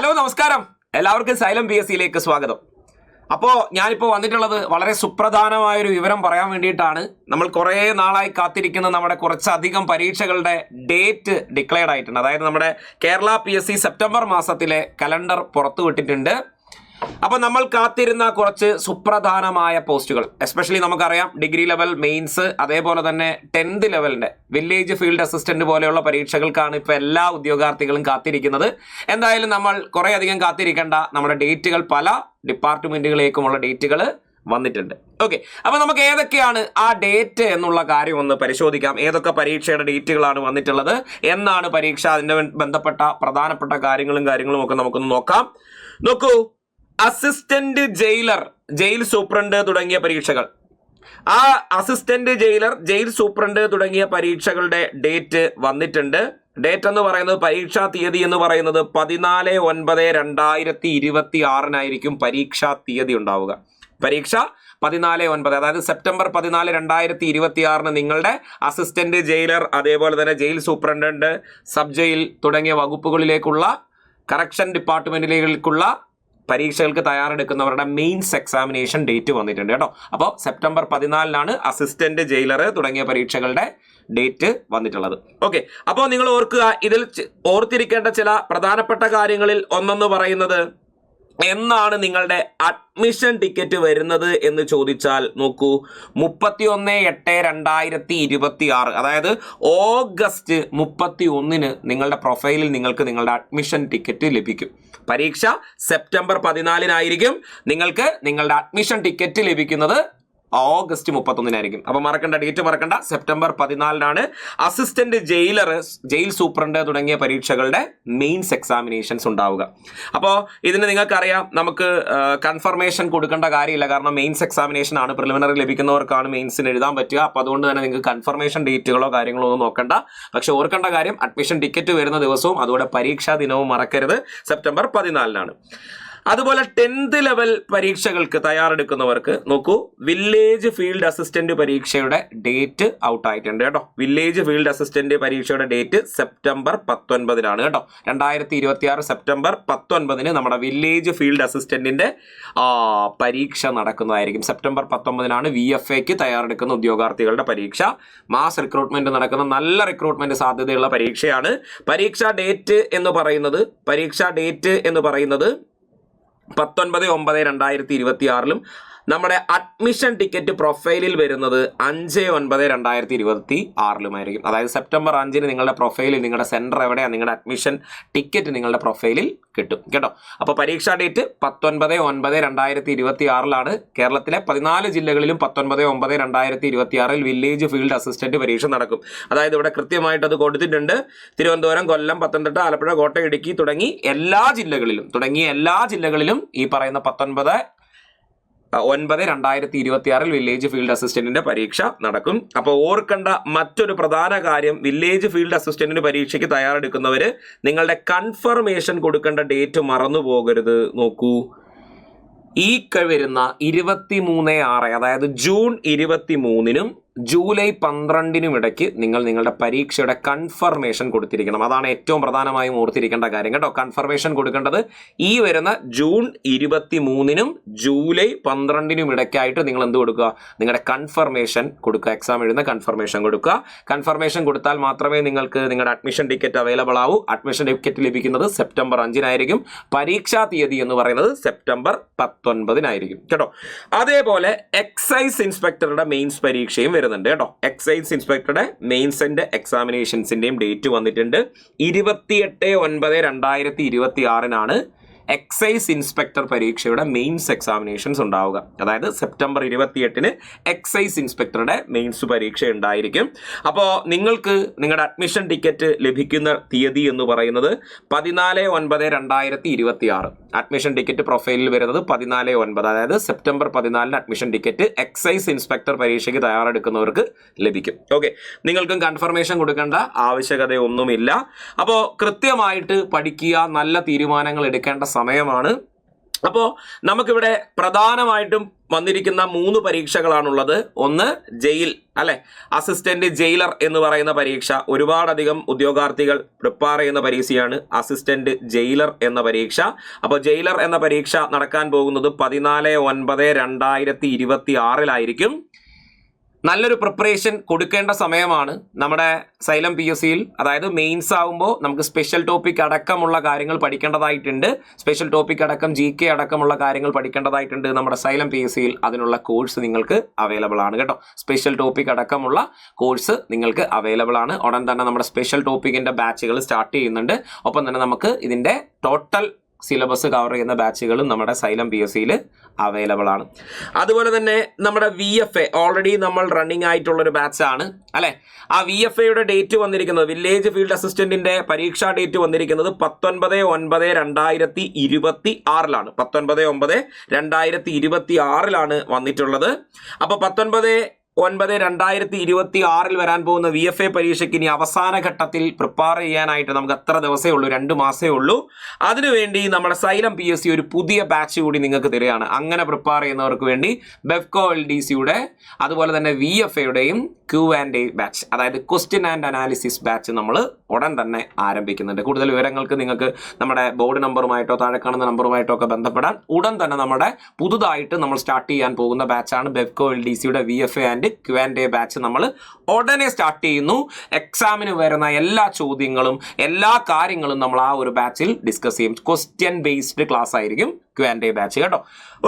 Hello നമസ്കാരം, എല്ലാവർക്കും xylem PSCയിലേക്ക് സ്വാഗതം. അപ്പോൾ ഞാനിപ്പോൾ വന്നിട്ടുള്ളത് വളരെ സുപ്രധാനമായൊരു വിവരം പറയാൻ വേണ്ടിയിട്ടാണ്. നമ്മൾ കുറേ നാളായി കാത്തിരിക്കുന്ന നമ്മുടെ കുറച്ചധികം പരീക്ഷകളുടെ ഡേറ്റ് ഡിക്ലെയർഡ് ആയിട്ടുണ്ട്. അതായത് നമ്മുടെ കേരള PSC സെപ്റ്റംബർ മാസത്തിലെ കലണ്ടർ പുറത്തുവിട്ടിട്ടുണ്ട്. അപ്പോൾ നമ്മൾ കാത്തിരുന്ന കുറച്ച് സുപ്രധാനമായ പോസ്റ്റുകൾ, എസ്പെഷ്യലി നമുക്കറിയാം ഡിഗ്രി ലെവൽ മെയിൻസ്, അതേപോലെ തന്നെ 10th ലെവലിൻ്റെ വില്ലേജ് ഫീൽഡ് അസിസ്റ്റന്റ് പോലെയുള്ള പരീക്ഷകൾക്കാണ് ഇപ്പോൾ എല്ലാ ഉദ്യോഗാർത്ഥികളും കാത്തിരിക്കുന്നത്. എന്തായാലും നമ്മൾ കുറേ അധികം കാത്തിരിക്കേണ്ട, നമ്മുടെ ഡേറ്റുകൾ പല ഡിപ്പാർട്ട്മെന്റുകളിലേക്കുമുള്ള ഡേറ്റുകൾ വന്നിട്ടുണ്ട്. ഓക്കെ, അപ്പോൾ നമുക്ക് ഏതൊക്കെയാണ് ആ ഡേറ്റ് എന്നുള്ള കാര്യം ഒന്ന് പരിശോധിക്കാം. ഏതൊക്കെ പരീക്ഷയുടെ ഡേറ്റുകളാണ് വന്നിട്ടുള്ളത്, എന്നാണ് പരീക്ഷ, അതിൻ്റെ ബന്ധപ്പെട്ട പ്രധാനപ്പെട്ട കാര്യങ്ങളും ഒക്കെ നമുക്കൊന്ന് നോക്കാം. നോക്കൂ, അസിസ്റ്റന്റ് ജയിലർ, ജയിൽ സൂപ്രണ്ട് തുടങ്ങിയ പരീക്ഷകൾ, ആ അസിസ്റ്റന്റ് ജയിലർ, ജയിൽ സൂപ്രണ്ട് തുടങ്ങിയ പരീക്ഷകളുടെ ഡേറ്റ് വന്നിട്ടുണ്ട്. ഡേറ്റ് എന്ന് പറയുന്നത്, പരീക്ഷാ തീയതി എന്ന് പറയുന്നത് 14/9/2026 പരീക്ഷാ തീയതി ഉണ്ടാവുക. പരീക്ഷ 14/9, അതായത് സെപ്റ്റംബർ 14, 2026 നിങ്ങളുടെ അസിസ്റ്റന്റ് ജയിലർ, അതേപോലെ തന്നെ ജയിൽ സൂപ്രണ്ടന്റ്, സബ് ജയിൽ തുടങ്ങിയ വകുപ്പുകളിലേക്കുള്ള കറക്ഷൻ ഡിപ്പാർട്ട്മെന്റിലേക്കുള്ള പരീക്ഷകൾക്ക് തയ്യാറെടുക്കുന്നവരുടെ മെയിൻസ് എക്സാമിനേഷൻ ഡേറ്റ് വന്നിട്ടുണ്ട് കേട്ടോ. അപ്പോൾ സെപ്റ്റംബർ 14 അസിസ്റ്റന്റ് ജയിലർ തുടങ്ങിയ പരീക്ഷകളുടെ ഡേറ്റ് വന്നിട്ടുള്ളത്. ഓക്കെ, അപ്പോൾ നിങ്ങൾ ഓർക്കുക, ഇതിൽ ഓർത്തിരിക്കേണ്ട ചില പ്രധാനപ്പെട്ട കാര്യങ്ങളിൽ ഒന്നെന്ന് പറയുന്നത്, എന്നാണ് നിങ്ങളുടെ അഡ്മിഷൻ ടിക്കറ്റ് വരുന്നത് എന്ന് ചോദിച്ചാൽ, നോക്കൂ, 31/8/2026, അതായത് ഓഗസ്റ്റ് 31 നിങ്ങളുടെ പ്രൊഫൈലിൽ നിങ്ങൾക്ക് നിങ്ങളുടെ അഡ്മിഷൻ ടിക്കറ്റ് ലഭിക്കും. പരീക്ഷ സെപ്റ്റംബർ 14 നിങ്ങൾക്ക് നിങ്ങളുടെ അഡ്മിഷൻ ടിക്കറ്റ് ലഭിക്കുന്നത് ഓഗസ്റ്റ് 31 അപ്പോൾ മറക്കണ്ട, ഡേറ്റ് മറക്കണ്ട. September 14 assistant jailer, jail superintendent തുടങ്ങിയ പരീക്ഷകളുടെ മെയിൻസ് എക്സാമിനേഷൻസ് ഉണ്ടാവുക. അപ്പോൾ ഇതിന് നിങ്ങൾക്കറിയാം, നമുക്ക് കൺഫർമേഷൻ കൊടുക്കേണ്ട കാര്യമില്ല, കാരണം മെയിൻസ് എക്സാമിനേഷൻ ആണ്. പ്രിലിമിനറി ലഭിക്കുന്നവർക്കാണ് മെയിൻസിന് എഴുതാൻ പറ്റുക. അപ്പോൾ അതുകൊണ്ട് തന്നെ നിങ്ങൾക്ക് കൺഫർമേഷൻ ഡേറ്റുകളോ കാര്യങ്ങളോ ഒന്നും നോക്കണ്ട. പക്ഷെ ഓർക്കേണ്ട കാര്യം, അഡ്മിഷൻ ടിക്കറ്റ് വരുന്ന ദിവസവും അതുപോലെ പരീക്ഷാ ദിനവും മറക്കരുത്, സെപ്റ്റംബർ 14. അതുപോലെ 10th ലെവൽ പരീക്ഷകൾക്ക് തയ്യാറെടുക്കുന്നവർക്ക് നോക്കൂ, വില്ലേജ് ഫീൽഡ് അസിസ്റ്റന്റ് പരീക്ഷയുടെ ഡേറ്റ് ഔട്ട് ആയിട്ടുണ്ട് കേട്ടോ. വില്ലേജ് ഫീൽഡ് അസിസ്റ്റന്റ് പരീക്ഷയുടെ ഡേറ്റ് സെപ്റ്റംബർ 19 കേട്ടോ. 2026 സെപ്റ്റംബർ 19 നമ്മുടെ വില്ലേജ് ഫീൽഡ് അസിസ്റ്റന്റിന്റെ പരീക്ഷ നടക്കുന്നതായിരിക്കും. സെപ്റ്റംബർ 19 VFAക്ക് തയ്യാറെടുക്കുന്ന ഉദ്യോഗാർത്ഥികളുടെ പരീക്ഷ. മാസ് റിക്രൂട്ട്മെന്റ് നടക്കുന്ന, നല്ല റിക്രൂട്ട്മെന്റ് സാധ്യതയുള്ള പരീക്ഷയാണ്. പരീക്ഷാ ഡേറ്റ് എന്ന് പറയുന്നത് 19/9/2026 നമ്മുടെ അഡ്മിഷൻ ടിക്കറ്റ് പ്രൊഫൈലിൽ വരുന്നത് 5/9/2026 അതായത് സെപ്റ്റംബർ 5 നിങ്ങളുടെ പ്രൊഫൈലിൽ, നിങ്ങളുടെ സെന്റർ എവിടെയാണ്, നിങ്ങളുടെ അഡ്മിഷൻ ടിക്കറ്റ് നിങ്ങളുടെ പ്രൊഫൈലിൽ കിട്ടും കേട്ടോ. അപ്പോൾ പരീക്ഷാ ഡേറ്റ് 19/9/2026 കേരളത്തിലെ 14 ജില്ലകളിലും 19/9/2026 വില്ലേജ് ഫീൽഡ് അസിസ്റ്റന്റ് പരീക്ഷ നടക്കും. അതായത് ഇവിടെ കൃത്യമായിട്ട് അത് കൊടുത്തിട്ടുണ്ട്. തിരുവനന്തപുരം, കൊല്ലം, പത്തനംതിട്ട, ആലപ്പുഴ, കോട്ടയം, ഇടുക്കി തുടങ്ങിയ എല്ലാ ജില്ലകളിലും ഈ പറയുന്ന 19/9/2026 വില്ലേജ് ഫീൽഡ് അസിസ്റ്റന്റിന്റെ പരീക്ഷ നടക്കും. അപ്പോൾ ഓർക്കേണ്ട മറ്റൊരു പ്രധാന കാര്യം, വില്ലേജ് ഫീൽഡ് അസിസ്റ്റന്റിന്റെ പരീക്ഷയ്ക്ക് തയ്യാറെടുക്കുന്നവര് നിങ്ങളുടെ കൺഫർമേഷൻ കൊടുക്കേണ്ട ഡേറ്റ് മറന്നു പോകരുത്. നോക്കൂ, ഈ വരുന്ന 23/6, അതായത് ജൂൺ 23 ജൂലൈ 12 ഇടയ്ക്ക് നിങ്ങൾ നിങ്ങളുടെ പരീക്ഷയുടെ കൺഫർമേഷൻ കൊടുത്തിരിക്കണം. അതാണ് ഏറ്റവും പ്രധാനമായും ഓർത്തിരിക്കേണ്ട കാര്യം കേട്ടോ. കൺഫർമേഷൻ കൊടുക്കേണ്ടത് ഈ വരുന്ന ജൂൺ 23 ജൂലൈ 12 ഇടയ്ക്കായിട്ട് നിങ്ങൾ എന്ത് കൊടുക്കുക, നിങ്ങളുടെ കൺഫർമേഷൻ കൊടുക്കുക. എക്സാം എഴുതുന്ന കൺഫർമേഷൻ കൊടുക്കുക. കൺഫർമേഷൻ കൊടുത്താൽ മാത്രമേ നിങ്ങൾക്ക് നിങ്ങളുടെ അഡ്മിഷൻ ടിക്കറ്റ് അവൈലബിൾ ആവൂ. അഡ്മിഷൻ ടിക്കറ്റ് ലഭിക്കുന്നത് സെപ്റ്റംബർ 5 പരീക്ഷാ തീയതി എന്ന് പറയുന്നത് സെപ്റ്റംബർ 19 കേട്ടോ. അതേപോലെ എക്സൈസ് ഇൻസ്പെക്ടറുടെ മെയിൻസ് പരീക്ഷയും വരുന്നുണ്ട് കേട്ടോ. എക്സൈസ് ഇൻസ്പെക്ടറുടെ മെയിൻസിന്റെ എക്സാമിനേഷൻസിന്റെയും ഡേറ്റ് വന്നിട്ടുണ്ട്. 28/9/2026 എക്സൈസ് ഇൻസ്പെക്ടർ പരീക്ഷയുടെ മെയിൻസ് എക്സാമിനേഷൻസ് ഉണ്ടാവുക. അതായത് സെപ്റ്റംബർ 28 എക്സൈസ് ഇൻസ്പെക്ടറുടെ മെയിൻസ് പരീക്ഷ ഉണ്ടായിരിക്കും. അപ്പോൾ നിങ്ങൾക്ക് നിങ്ങളുടെ അഡ്മിഷൻ ടിക്കറ്റ് ലഭിക്കുന്ന തീയതി എന്ന് പറയുന്നത് 14/9/2026. അഡ്മിഷൻ ടിക്കറ്റ് പ്രൊഫൈലിൽ വരുന്നത് 14/9, അതായത് September 14 admission ticket excise inspector പരീക്ഷയ്ക്ക് തയ്യാറെടുക്കുന്നവർക്ക് ലഭിക്കും. ഓക്കെ, നിങ്ങൾക്കും കൺഫർമേഷൻ കൊടുക്കേണ്ട ആവശ്യകതയൊന്നുമില്ല. അപ്പോൾ കൃത്യമായിട്ട് പഠിക്കുക, നല്ല തീരുമാനങ്ങൾ എടുക്കേണ്ട സമയമാണ്. അപ്പോൾ നമുക്കിവിടെ പ്രധാനമായിട്ടും വന്നിരിക്കുന്ന 3 പരീക്ഷകളാണുള്ളത്. ഒന്ന് ജയിൽ അല്ലെ, അസിസ്റ്റന്റ് ജയിലർ എന്ന് പറയുന്ന പരീക്ഷ. ഒരുപാടധികം ഉദ്യോഗാർത്ഥികൾ പ്രിപ്പയർ ചെയ്യുന്ന പരീക്ഷയാണ് അസിസ്റ്റന്റ് ജയിലർ എന്ന പരീക്ഷ. അപ്പോൾ ജയിലർ എന്ന പരീക്ഷ നടക്കാൻ പോകുന്നത് 14/9/2026 നല്ലൊരു പ്രിപ്പറേഷൻ കൊടുക്കേണ്ട സമയമാണ് നമ്മുടെ സൈലം PSCയിൽ. അതായത് മെയിൻസ് ആകുമ്പോൾ നമുക്ക് സ്പെഷ്യൽ ടോപ്പിക് അടക്കമുള്ള കാര്യങ്ങൾ പഠിക്കേണ്ടതായിട്ടുണ്ട്. സ്പെഷ്യൽ ടോപ്പിക് അടക്കം GK അടക്കമുള്ള കാര്യങ്ങൾ പഠിക്കേണ്ടതായിട്ടുണ്ട് നമ്മുടെ സൈലം PSCയിൽ. അതിനുള്ള കോഴ്സ് നിങ്ങൾക്ക് അവൈലബിൾ ആണ് കേട്ടോ. സ്പെഷ്യൽ ടോപ്പിക് അടക്കമുള്ള കോഴ്സ് നിങ്ങൾക്ക് അവൈലബിൾ ആണ്. ഉടൻ തന്നെ നമ്മുടെ സ്പെഷ്യൽ ടോപ്പിക്കിന്റെ ബാച്ചുകൾ സ്റ്റാർട്ട് ചെയ്യുന്നുണ്ട്. ഒപ്പം തന്നെ നമുക്ക് ഇതിന്റെ ടോട്ടൽ സിലബസ് കവർ ചെയ്യുന്ന ബാച്ചുകളും നമ്മുടെ സൈലം PSCയിൽ അവൈലബിൾ ആണ്. അതുപോലെ തന്നെ നമ്മുടെ VFA ഓൾറെഡി നമ്മൾ റണ്ണിങ് ആയിട്ടുള്ളൊരു ബാച്ചാണ് അല്ലെ. ആ VFAയുടെ ഡേറ്റ് വന്നിരിക്കുന്നത്, വില്ലേജ് ഫീൽഡ് അസിസ്റ്റന്റിന്റെ പരീക്ഷാ ഡേറ്റ് വന്നിരിക്കുന്നത് 19/9/2026 19/9/2026 വന്നിട്ടുള്ളത്. അപ്പൊ 19/9/2026 വരാൻ പോകുന്ന VFA പരീക്ഷയ്ക്ക് ഇനി അവസാന ഘട്ടത്തിൽ പ്രിപ്പയർ ചെയ്യാനായിട്ട് നമുക്ക് എത്ര ദിവസമേ ഉള്ളൂ? 2 മാസമേ ഉള്ളൂ. അതിനുവേണ്ടി നമ്മുടെ സൈലം PSC ഒരു പുതിയ ബാച്ച് കൂടി നിങ്ങൾക്ക് തരികയാണ്. അങ്ങനെ പ്രിപ്പയർ ചെയ്യുന്നവർക്ക് വേണ്ടി ബെഫ്കോ LDCയുടെ അതുപോലെ തന്നെ VFAയുടെയും Q&A ബാച്ച്, അതായത് ക്വസ്റ്റ്യൻ ആൻഡ് അനാലിസിസ് ബാച്ച് നമ്മൾ ഉടൻ തന്നെ ആരംഭിക്കുന്നുണ്ട്. കൂടുതൽ വിവരങ്ങൾക്ക് നിങ്ങൾക്ക് നമ്മുടെ ബോർഡ് നമ്പറുമായിട്ടോ താഴെ കാണുന്ന നമ്പറുമായിട്ടോ ഒക്കെ ബന്ധപ്പെടാൻ. ഉടൻ തന്നെ നമ്മുടെ പുതുതായിട്ട് നമ്മൾ സ്റ്റാർട്ട് ചെയ്യാൻ പോകുന്ന ബാച്ചാണ് ബെഫ്കോ LDCയുടെ VFA ആൻഡ് Q&A ബാച്ച് നമ്മൾ ഉടനെ സ്റ്റാർട്ട് ചെയ്യുന്നു. എക്സാമിന് വരുന്ന എല്ലാ ചോദ്യങ്ങളും എല്ലാ കാര്യങ്ങളും നമ്മൾ ആ ഒരു ബാച്ചിൽ ഡിസ്കസ് ചെയ്യും. ക്വസ്റ്റ്യൻ ബേസ്ഡ് ക്ലാസ് ആയിരിക്കും Q&A ബാച്ച് കേട്ടോ.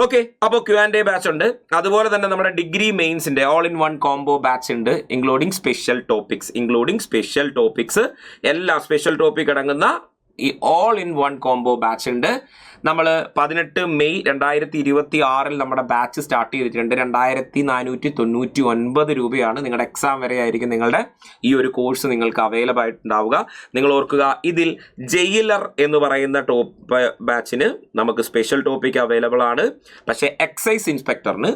ഓക്കെ, അപ്പോൾ Q&A ബാച്ച് ഉണ്ട്. അതുപോലെ തന്നെ നമ്മുടെ ഡിഗ്രി മെയിൻസിന്റെ all in one combo batch ഉണ്ട്, ഇൻക്ലൂഡിങ് സ്പെഷ്യൽ ടോപ്പിക്സ് എല്ലാ സ്പെഷ്യൽ ടോപ്പിക് അടങ്ങുന്ന ഈ all in one combo batch ഉണ്ട്. നമ്മൾ 18 മെയ് 2026 നമ്മുടെ ബാച്ച് സ്റ്റാർട്ട് ചെയ്തിട്ടുണ്ട്. 2499 രൂപയാണ്. നിങ്ങളുടെ എക്സാം വരെ ആയിരിക്കും നിങ്ങളുടെ ഈ ഒരു കോഴ്സ് നിങ്ങൾക്ക് അവൈലബിൾ ആയിട്ടുണ്ടാവുക. നിങ്ങൾ ഓർക്കുക, ഇതിൽ ജയിലർ എന്ന് പറയുന്ന ടോപ്പ് ബാച്ചിന് നമുക്ക് സ്പെഷ്യൽ ടോപ്പിക് അവൈലബിൾ ആണ്. പക്ഷേ എക്സൈസ് ഇൻസ്പെക്ടറിന്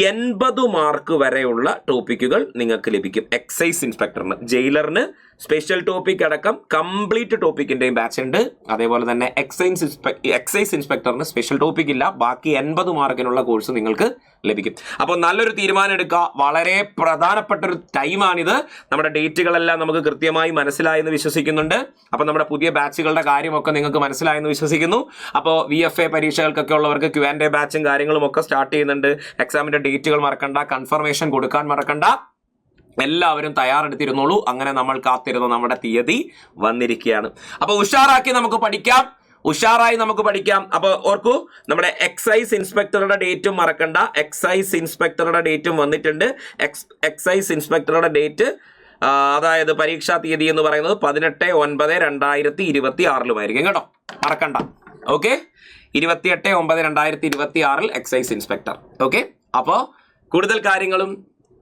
80 മാർക്ക് വരെയുള്ള ടോപ്പിക്കുകൾ നിങ്ങൾക്ക് ലഭിക്കും. എക്സൈസ് ഇൻസ്പെക്ടറിന്, ജയിലറിന് സ്പെഷ്യൽ ടോപ്പിക് അടക്കം കംപ്ലീറ്റ് ടോപ്പിക്കിന്റെയും ബാച്ച് ഉണ്ട്. അതേപോലെ തന്നെ എക്സൈസ് ഇൻസ്പെക്ടറിന് സ്പെഷ്യൽ ടോപ്പിക് ഇല്ല. ബാക്കി 80 മാർക്കിനുള്ള കോഴ്സ് നിങ്ങൾക്ക് ലഭിക്കും. അപ്പോൾ നല്ലൊരു തീരുമാനം എടുക്കുക. വളരെ പ്രധാനപ്പെട്ട ഒരു ടൈമാണിത്. നമ്മുടെ ഡേറ്റുകളെല്ലാം നമുക്ക് കൃത്യമായി മനസ്സിലായെന്ന് വിശ്വസിക്കുന്നുണ്ട്. അപ്പോൾ നമ്മുടെ പുതിയ ബാച്ചുകളുടെ കാര്യമൊക്കെ നിങ്ങൾക്ക് മനസ്സിലായെന്ന് വിശ്വസിക്കുന്നു. അപ്പോൾ VFA പരീക്ഷകൾക്കൊക്കെ ഉള്ളവർക്ക് Q&A ബാച്ചും കാര്യങ്ങളും ഒക്കെ സ്റ്റാർട്ട് ചെയ്യുന്നുണ്ട്. എക്സാമിന്റെ ഡേറ്റുകൾ മറക്കണ്ട, കൺഫർമേഷൻ കൊടുക്കാൻ മറക്കണ്ട. എല്ലാവരും തയ്യാറെടുത്തിരുന്നോളൂ. അങ്ങനെ നമ്മൾ കാത്തിരുന്ന നമ്മുടെ തീയതി വന്നിരിക്കുകയാണ്. അപ്പോൾ ഉഷാറായി നമുക്ക് പഠിക്കാം. അപ്പോൾ ഓർക്കൂ, നമ്മുടെ എക്സൈസ് ഇൻസ്പെക്ടറുടെ ഡേറ്റും മറക്കണ്ട. എക്സൈസ് ഇൻസ്പെക്ടറുടെ ഡേറ്റും വന്നിട്ടുണ്ട്. എക്സൈസ് ഇൻസ്പെക്ടറുടെ ഡേറ്റ്, അതായത് പരീക്ഷാ തീയതി എന്ന് പറയുന്നത് 18/9/2026 ആയിരിക്കും കേട്ടോ, മറക്കണ്ട. Okay, 28/9/2026 excise inspector. ഓക്കെ, അപ്പോൾ കൂടുതൽ കാര്യങ്ങളും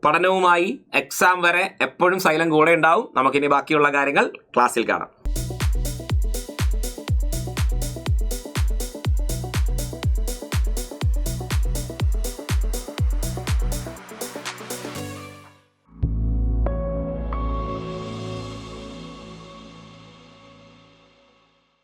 പഠനവുമായി എക്സാം വരെ എപ്പോഴും സൈലം കൂടെ ഉണ്ടാവും. നമുക്കിനി ബാക്കിയുള്ള കാര്യങ്ങൾ ക്ലാസ്സിൽ കാണാം.